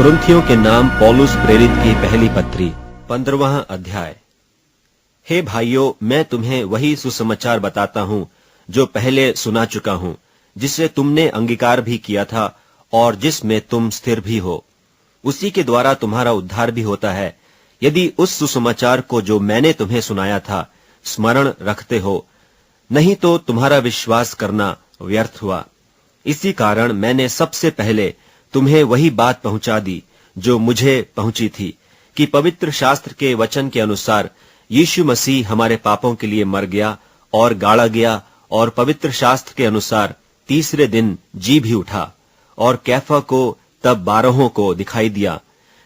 कुरिन्थियों के नाम पौलुस प्रेरित की पहली पत्री 15वां अध्याय। हे भाइयों, मैं तुम्हें वही सुसमाचार बताता हूँ जो पहले सुना चुका हूँ, जिसे तुमने अंगीकार भी किया था और जिसमें तुम स्थिर भी हो। उसी के द्वारा तुम्हारा उद्धार भी होता है, यदि उस सुसमाचार को जो मैंने तुम्हें सुनाया था स्मरण रखते हो। नहीं तो तुम्हारा विश्वास करना व्यर्थ हुआ। इसी कारण मैंने सबसे पहले तुम्हें वही बात पहुंचा दी जो मुझे पहुंची थी, कि पवित्र शास्त्र के वचन के अनुसार यीशु मसीह हमारे पापों के लिए मर गया और गाड़ा गया, और पवित्र शास्त्र के अनुसार तीसरे दिन जी भी उठा, और कैफा को तब 12 को दिखाई दिया,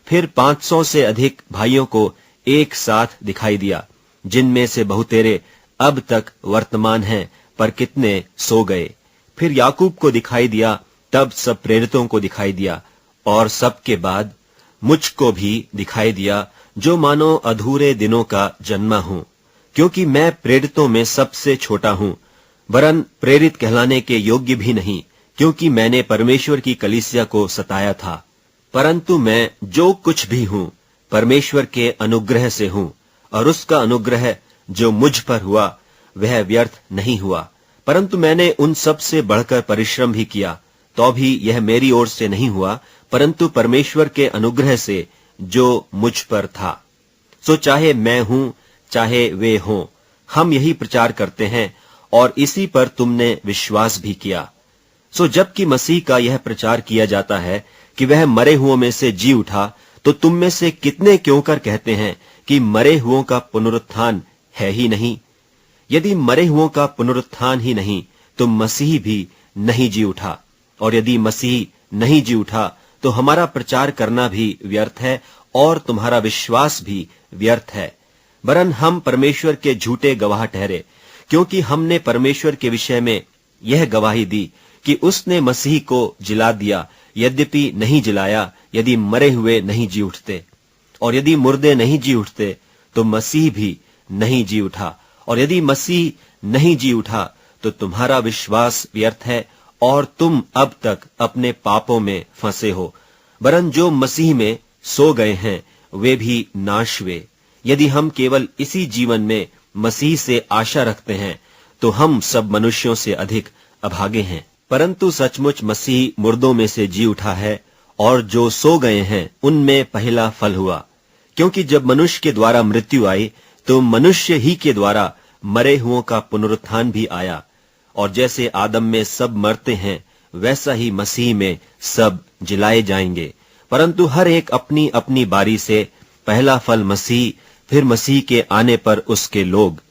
फिर 500 से अधिक भाइयों को एक साथ दिखाई दिया, जिनमें से बहुतेरे अब तक वर्तमान हैं, पर कितने सो गए। फिर याकूब को दिखाई दिया, तब सब प्रेरितों को दिखाई दिया, और सबके बाद मुझको भी दिखाई दिया, जो मानो अधूरे दिनों का जन्मा हूं, क्योंकि मैं प्रेरितों में सबसे छोटा हूं, वरन प्रेरित कहलाने के योग्य भी नहीं, क्योंकि मैंने परमेश्वर की कलीसिया को सताया था। परंतु मैं जो कुछ भी हूं परमेश्वर के अनुग्रह से हूं, और उसका अनुग्रह जो मुझ पर हुआ वह व्यर्थ नहीं हुआ। परंतु मैंने उन सब से बढ़कर परिश्रम भी किया, तो भी यह मेरी ओर से नहीं हुआ, परंतु परमेश्वर के अनुग्रह से जो मुझ पर था। सो चाहे मैं हूं चाहे वे हों, हम यही प्रचार करते हैं, और इसी पर तुमने विश्वास भी किया। सो जबकि मसीह का यह प्रचार किया जाता है कि वह मरे हुओं में से जी उठा, तो तुम में से कितने क्यों कर कहते हैं कि मरे हुओं का पुनरुत्थान है ही नहीं। यदि मरे हुओं का पुनरुत्थान ही नहीं, तो मसीह भी नहीं जी उठा, और यदि मसीह नहीं जी उठा, तो हमारा प्रचार करना भी व्यर्थ है, और तुम्हारा विश्वास भी व्यर्थ है। वरन हम परमेश्वर के झूठे गवाह ठहरे, क्योंकि हमने परमेश्वर के विषय में यह गवाही दी कि उसने मसीह को जिला दिया, यद्यपि नहीं जिलाया, यदि मरे हुए नहीं जी उठते। और यदि मुर्दे नहीं जी उठते, तो मसीह भी नहीं जी उठा, और यदि मसीह नहीं जी उठा, तो तुम्हारा विश्वास व्यर्थ है, और तुम अब तक अपने पापों में फंसे हो। वरन जो मसीह में सो गए हैं वे भी नाश हुए। यदि हम केवल इसी जीवन में मसीह से आशा रखते हैं, तो हम सब मनुष्यों से अधिक अभागे हैं। परंतु सचमुच मसीह मुर्दों में से जी उठा है, और जो सो गए हैं उनमें पहला फल हुआ। क्योंकि जब मनुष्य के द्वारा मृत्यु आई, तो मनुष्य ही के द्वारा मरे हुओं का पुनरुत्थान भी आया। और जैसे आदम में सब मरते हैं, वैसा ही मसीह में सब जिलाए जाएंगे। परंतु हर एक अपनी अपनी बारी से, पहला फल मसीह, फिर मसीह के आने पर उसके लोग।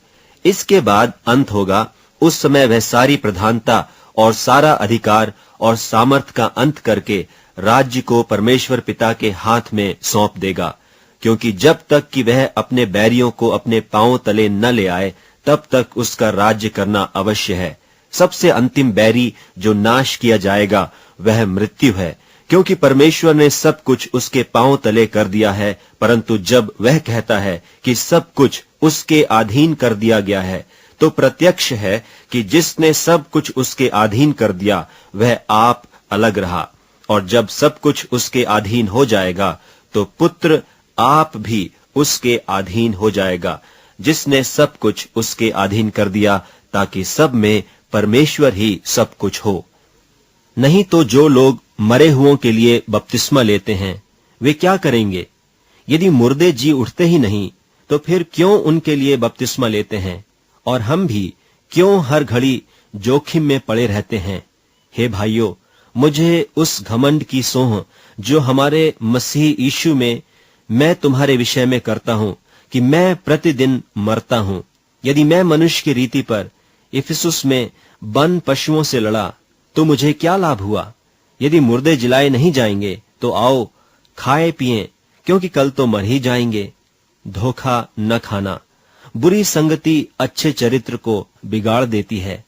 इसके बाद अंत होगा। उस समय वह सारी प्रधानता और सारा अधिकार और सामर्थ का अंत करके राज्य को परमेश्वर पिता के हाथ में सौंप देगा। क्योंकि जब तक कि वह अपने बैरियों को अपने पांवों तले न ले आए, तब तक उसका राज्य करना अवश्य है। सबसे अंतिम बैरी जो नाश किया जाएगा वह मृत्यु है, क्योंकि परमेश्वर ने सब कुछ उसके पांवों तले कर दिया है। परंतु जब वह कहता है कि सब कुछ उसके अधीन कर दिया गया है, तो प्रत्यक्ष है कि जिसने सब कुछ उसके अधीन कर दिया वह आप अलग रहा। और जब सब कुछ उसके अधीन हो जाएगा, तो पुत्र आप भी उसके अधीन हो जाएगा, जिसने सब कुछ उसके अधीन कर दिया, ताकि सब में परमेश्वर ही सब कुछ हो। नहीं तो जो लोग मरे हुओं के लिए बपतिस्मा लेते हैं, वे क्या करेंगे? यदि मुर्दे जी उठते ही नहीं, तो फिर क्यों उनके लिए बपतिस्मा लेते हैं? और हम भी क्यों हर घड़ी जोखिम में पड़े रहते हैं? हे भाइयों, मुझे उस घमंड की सोह जो हमारे मसीह यीशु में मैं तुम्हारे विषय में करता हूं, कि मैं प्रतिदिन मरता हूं। यदि मैं मनुष्य की रीति पर इफिसुस में वन पशुओं से लड़ा, तो मुझे क्या लाभ हुआ? यदि मुर्दे जिलाए नहीं जाएंगे, तो आओ खाए पिएं, क्योंकि कल तो मर ही जाएंगे। धोखा न खाना। बुरी संगति अच्छे चरित्र को बिगाड़ देती है।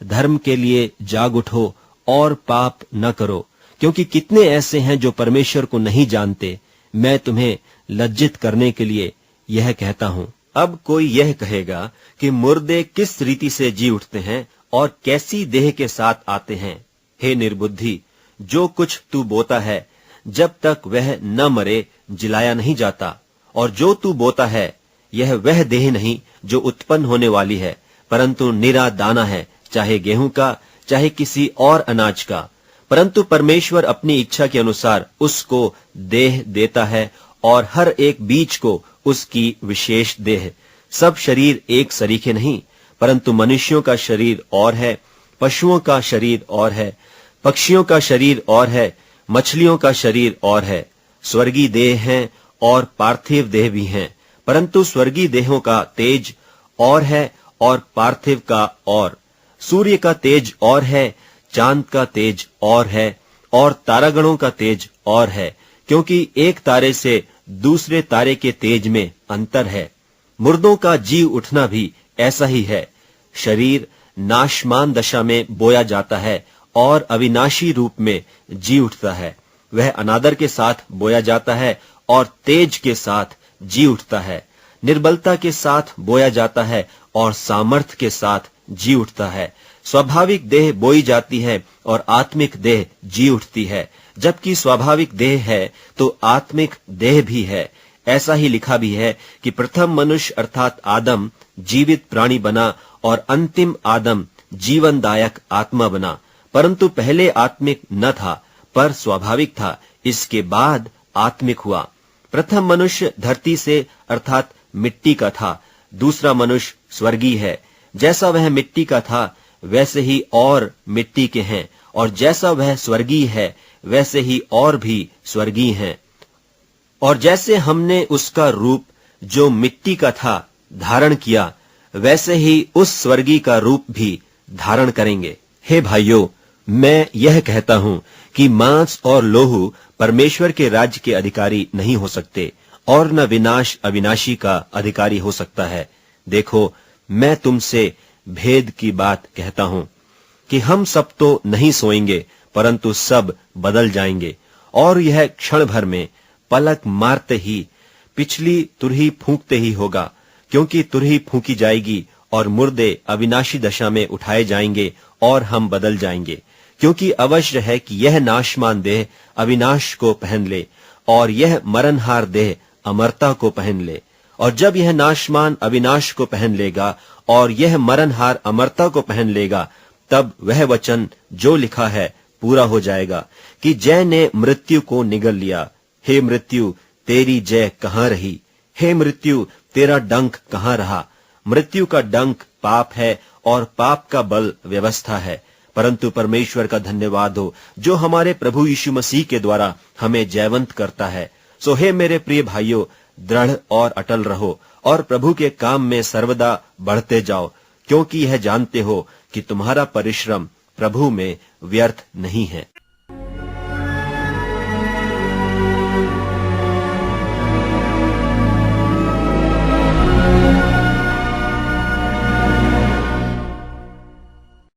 धर्म के लिए जाग उठो और पाप न करो, क्योंकि कितने ऐसे हैं जो परमेश्वर को नहीं जानते। मैं तुम्हें लज्जित करने के लिए यह कहता हूं। अब कोई यह कहेगा कि मुर्दे किस रीति से जी उठते हैं और कैसी देह के साथ आते हैं। हे निर्बुद्धि, जो कुछ तू बोता है जब तक वह न मरे जिलाया नहीं जाता। और जो तू बोता है यह वह देह नहीं जो उत्पन्न होने वाली है, परंतु निरा दाना है, चाहे गेहूं का चाहे किसी और अनाज का। परंतु परमेश्वर अपनी इच्छा के अनुसार उसको देह देता है, और हर एक बीज को उसकी विशेष देह। सब शरीर एक सरीखे नहीं, परंतु मनुष्यों का शरीर और है, पशुओं का शरीर और है, पक्षियों का शरीर और है, मछलियों का शरीर और है। स्वर्गीय देह हैं और पार्थिव देह भी हैं, परंतु स्वर्गीय देहों का तेज और है और पार्थिव का और। सूर्य का तेज और है, चांद का तेज और है, और तारागणों का तेज और है, क्योंकि एक तारे से दूसरे तारे के तेज में अंतर है। मुर्दों का जी उठना भी ऐसा ही है। शरीर नाशमान दशा में बोया जाता है और अविनाशी रूप में जी उठता है। वह अनादर के साथ बोया जाता है और तेज के साथ जी उठता है। निर्बलता के साथ बोया जाता है और सामर्थ्य के साथ जी उठता है। स्वाभाविक देह बोई जाती है और आत्मिक देह जी उठती है। जबकि स्वाभाविक देह है तो आत्मिक देह भी है। ऐसा ही लिखा भी है कि प्रथम मनुष्य अर्थात आदम जीवित प्राणी बना और अंतिम आदम जीवनदायक आत्मा बना। परंतु पहले आत्मिक न था पर स्वाभाविक था, इसके बाद आत्मिक हुआ। प्रथम मनुष्य धरती से अर्थात मिट्टी का था, दूसरा मनुष्य स्वर्गीय है। जैसा वह मिट्टी का था वैसे ही और मिट्टी के हैं, और जैसा वह स्वर्गीय है वैसे ही और भी स्वर्गीय हैं। और जैसे हमने उसका रूप जो मिट्टी का था धारण किया, वैसे ही उस स्वर्गीय का रूप भी धारण करेंगे। हे भाइयों, मैं यह कहता हूं कि मांस और लोहू परमेश्वर के राज्य के अधिकारी नहीं हो सकते, और न विनाश अविनाशी का अधिकारी हो सकता है। देखो, मैं तुमसे भेद की बात कहता हूं कि हम सब तो नहीं सोएंगे, परंतु सब बदल जाएंगे। और यह क्षण भर में, पलक मारते ही, पिछली तुरही फूंकते ही होगा। क्योंकि तुरही फूंकी जाएगी और मुर्दे अविनाशी दशा में उठाए जाएंगे और हम बदल जाएंगे। क्योंकि अवश्य है कि यह नाशमान देह अविनाश को पहन ले और यह मरणहार देह अमरता को पहन ले। और जब यह नाशमान अविनाश को पहन लेगा और यह मरणहार अमरता को पहन लेगा, तब वह वचन जो लिखा है पूरा हो जाएगा कि जय ने मृत्यु को निगल लिया। हे मृत्यु, तेरी जय कहाँ रही? हे मृत्यु, तेरा डंक कहाँ रहा? मृत्यु का डंक पाप है और पाप का बल व्यवस्था है। परंतु परमेश्वर का धन्यवाद हो जो हमारे प्रभु यीशु मसीह के द्वारा हमें जयवंत करता है। सो हे मेरे प्रिय भाइयों, दृढ़ और अटल रहो और प्रभु के काम में सर्वदा बढ़ते जाओ, क्योंकि यह जानते हो कि तुम्हारा परिश्रम प्रभु में व्यर्थ नहीं है।